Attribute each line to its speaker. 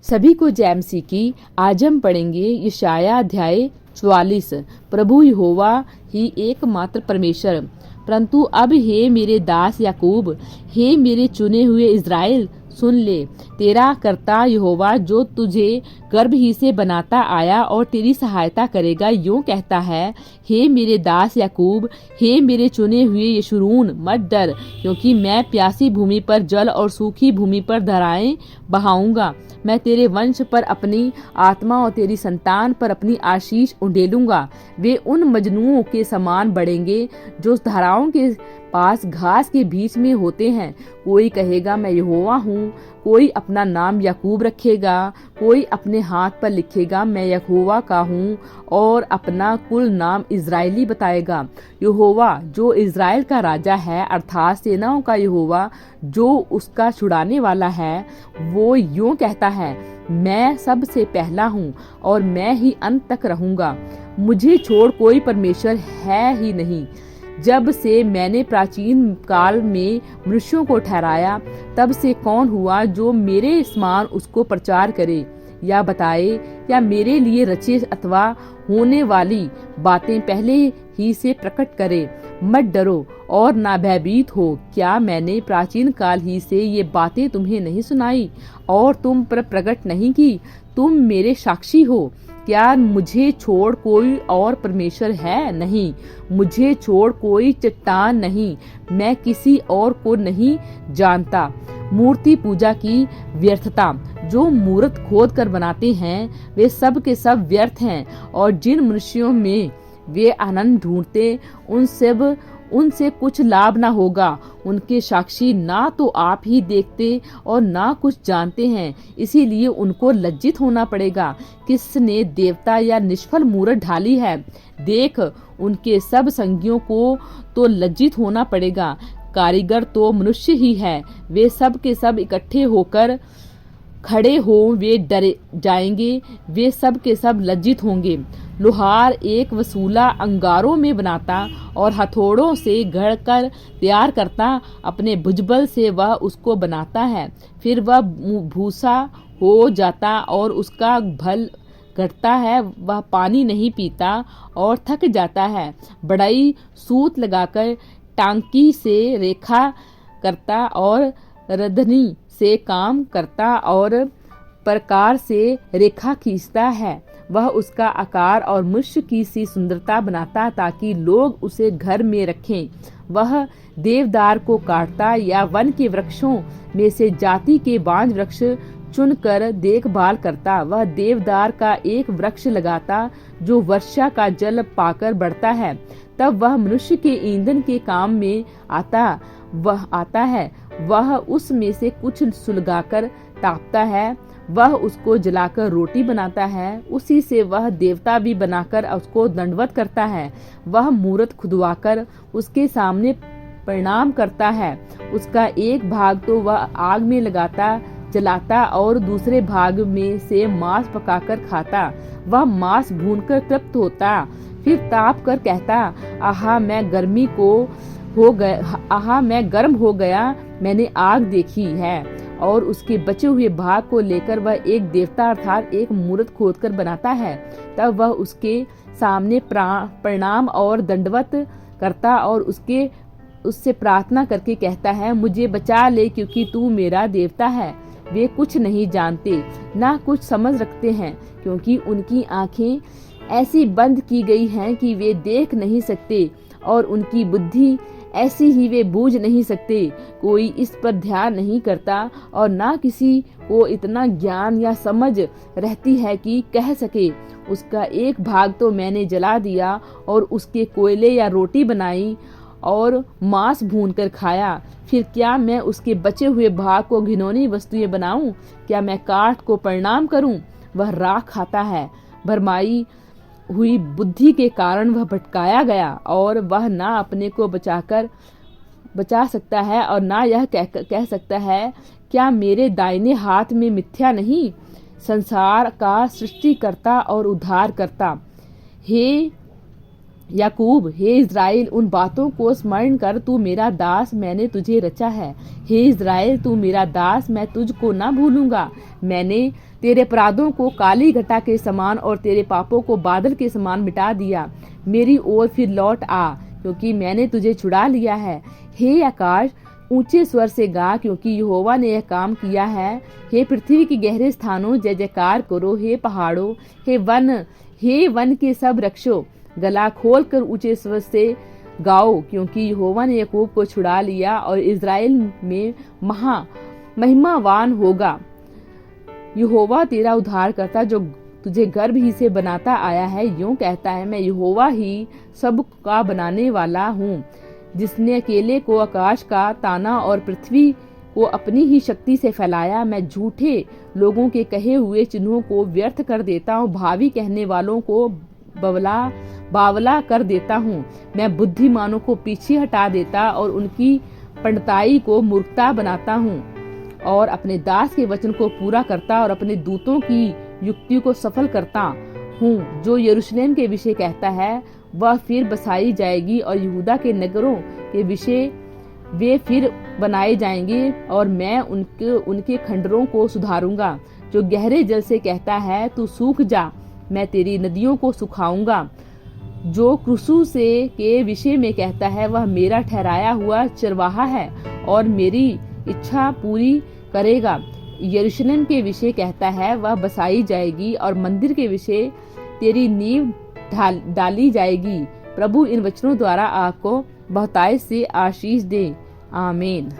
Speaker 1: सभी को जय मसीह की। आज हम पढ़ेंगे यशाया अध्याय 44। प्रभु यहोवा ही एकमात्र परमेश्वर। परंतु अब हे मेरे दास याकूब, हे मेरे चुने हुए इज़राइल, सुन ले। तेरा कर्ता यहोवा जो तुझे गर्भ ही से बनाता आया और तेरी सहायता करेगा, यूं कहता है, हे मेरे दास याकूब, हे मेरे चुने हुए यशूरून, मत डर, क्योंकि मैं प्यासी भूमि पर जल और सूखी भूमि पर धाराएं बहाऊंगा। मैं तेरे वंश पर अपनी आत्मा और तेरी संतान पर अपनी आशीष उंडेलूंगा। वे उन मजनुओं के समान बढ़ेंगे जो धाराओं के पास घास के बीच में होते हैं। कोई कहेगा मैं यहोवा हूँ, कोई अपना नाम याकूब रखेगा, कोई अपने हाथ पर लिखेगा मैं यहोवा का हूँ, और अपना कुल नाम इज़राइली बताएगा। यहोवा जो इज़राइल का राजा है, अर्थात सेनाओं का यहोवा जो उसका छुड़ाने वाला है, वो यूं कहता है, मैं सबसे पहला हूँ और मैं ही अंत तक रहूंगा। मुझे छोड़ कोई परमेश्वर है ही नहीं। जब से मैंने प्राचीन काल में मनुष्यों को ठहराया, तब से कौन हुआ जो मेरे समान उसको प्रचार करे या बताए, या मेरे लिए रचे अथवा होने वाली बातें पहले ही से प्रकट करे। मत डरो और ना भयभीत हो। क्या मैंने प्राचीन काल ही से ये बातें तुम्हें नहीं सुनाई और तुम पर प्रकट नहीं की? तुम मेरे साक्षी हो। क्या मुझे छोड़ कोई और परमेश्वर है? नहीं, मुझे छोड़ कोई चट्टान नहीं। मैं किसी और को नहीं जानता। मूर्ति पूजा की व्यर्थता। जो मूर्त खोद कर बनाते हैं वे सब के सब व्यर्थ हैं, और जिन मनुष्यों में वे आनंद ढूंढते उनसे कुछ लाभ ना होगा। उनके साक्षी ना तो आप ही देखते और ना कुछ जानते हैं, इसीलिए उनको लज्जित होना पड़ेगा। किसने देवता या निष्फल मूरत ढाली है? देख, उनके सब संगियों को तो लज्जित होना पड़ेगा। कारीगर तो मनुष्य ही है। वे सब के सब इकट्ठे होकर खड़े हो, वे डरे जाएंगे, वे सब के सब लज्जित होंगे। लोहार एक वसूला अंगारों में बनाता और हथौड़ों से गढ़कर तैयार करता। अपने भुजबल से वह उसको बनाता है, फिर वह भूसा हो जाता और उसका भल घटता है। वह पानी नहीं पीता और थक जाता है। बढ़ई सूत लगाकर टांकी से रेखा करता और रधनी से काम करता और प्रकार से रेखा खींचता है। वह उसका आकार और मनुष्य की सी सुंदरता बनाता ताकि लोग उसे घर में रखें। वह देवदार को काटता या वन के वृक्षों में से जाति के बांज वृक्ष चुनकर देखभाल करता। वह देवदार का एक वृक्ष लगाता जो वर्षा का जल पाकर बढ़ता है। तब वह मनुष्य के ईंधन के काम में आता है। वह उसमें से कुछ सुलगाकर तापता है। वह उसको जलाकर रोटी बनाता है। उसी से वह देवता भी बनाकर उसको दंडवत करता है। वह मूरत खुदवाकर उसके सामने प्रणाम करता है। उसका एक भाग तो वह आग में जलाता और दूसरे भाग में से मांस पकाकर खाता। वह मांस भूनकर तृप्त होता, फिर ताप कर कहता, आहा मैं गर्म हो गया, मैंने आग देखी है। और उसके बचे हुए भाग को लेकर वह एक देवता अर्थात एक मूर्त खोदकर बनाता है। तब वह उसके सामने प्रणाम और दंडवत करता और उससे प्रार्थना करके कहता है, मुझे बचा ले क्योंकि तू मेरा देवता है। वे कुछ नहीं जानते, ना कुछ समझ रखते हैं, क्योंकि उनकी आंखें ऐसी बंद की गई हैं कि वे देख नहीं सकते, और उनकी बुद्धि ऐसी ही वे बूझ नहीं सकते। कोई इस पर ध्यान नहीं करता, और ना किसी को इतना ज्ञान या समझ रहती है कि कह सके, उसका एक भाग तो मैंने जला दिया और उसके कोयले या रोटी बनाई और मांस भूनकर खाया। फिर क्या मैं उसके बचे हुए भाग को घिनौनी वस्तुएं बनाऊं? क्या मैं काठ को प्रणाम करूं? वह राख खाता है। भरमाई हुई बुद्धि के कारण वह भटकाया गया, और वह ना अपने को बचा सकता है और ना यह कह सकता है, क्या मेरे दाहिने हाथ में मिथ्या नहीं? संसार का सृष्टिकर्ता और उद्धार करता। हे याकूब, हे इज़राइल, उन बातों को स्मरण कर, तू मेरा दास, मैंने तुझे रचा है। हे इज़राइल, तू मेरा दास, मैं तुझको ना भूलूंगा। मैंने तेरे अपराधों को काली घटा के समान और तेरे पापों को बादल के समान मिटा दिया। मेरी ओर फिर लौट आ, क्योंकि मैंने तुझे छुड़ा लिया है। हे आकाश, ऊंचे स्वर से गा, क्योंकि यहोवा ने यह काम किया है। हे पृथ्वी के गहरे स्थानों, जय जयकार करो। हे पहाड़ों, हे वन के सब वृक्षों, गला खोल कर ऊंचे स्वर से गाओ, क्योंकि यहोवा ने याकूब को छुड़ा लिया और इज़राइल में महिमावान होगा। यहोवा तेरा उद्धार करता, जो तुझे गर्भ ही से बनाता आया है, यूं कहता है, मैं यहोवा ही सब का बनाने वाला हूँ, जिसने अकेले को आकाश का ताना और पृथ्वी को अपनी ही शक्ति से फैलाया। मैं झूठे लोगों के कहे हुए चिन्हों को व्यर्थ कर देता हूँ, भावी कहने वालों को बावला कर देता हूँ। मैं बुद्धिमानों को पीछे हटा देता और उनकी पंडिताई को मूर्खता बनाता हूँ, और अपने दास के वचन को पूरा करता और अपने दूतों की युक्ति को सफल करता हूँ। जो यरूशलेम के विषय कहता है, वह फिर बसाई जाएगी, और यहूदा के नगरों के विषय, वे फिर बनाए जाएंगे, और मैं उनके खंडरों को सुधारूंगा। जो गहरे जल से कहता है, तू सूख जा, मैं तेरी नदियों को सुखाऊंगा। जो क्रूसू से के विषय में कहता है, वह मेरा ठहराया हुआ चरवाहा है और मेरी इच्छा पूरी करेगा। यरूशलेम के विषय कहता है, वह बसाई जाएगी, और मंदिर के विषय तेरी नींव डाली जाएगी। प्रभु इन वचनों द्वारा आपको बहुतायत से आशीष दे। आमीन।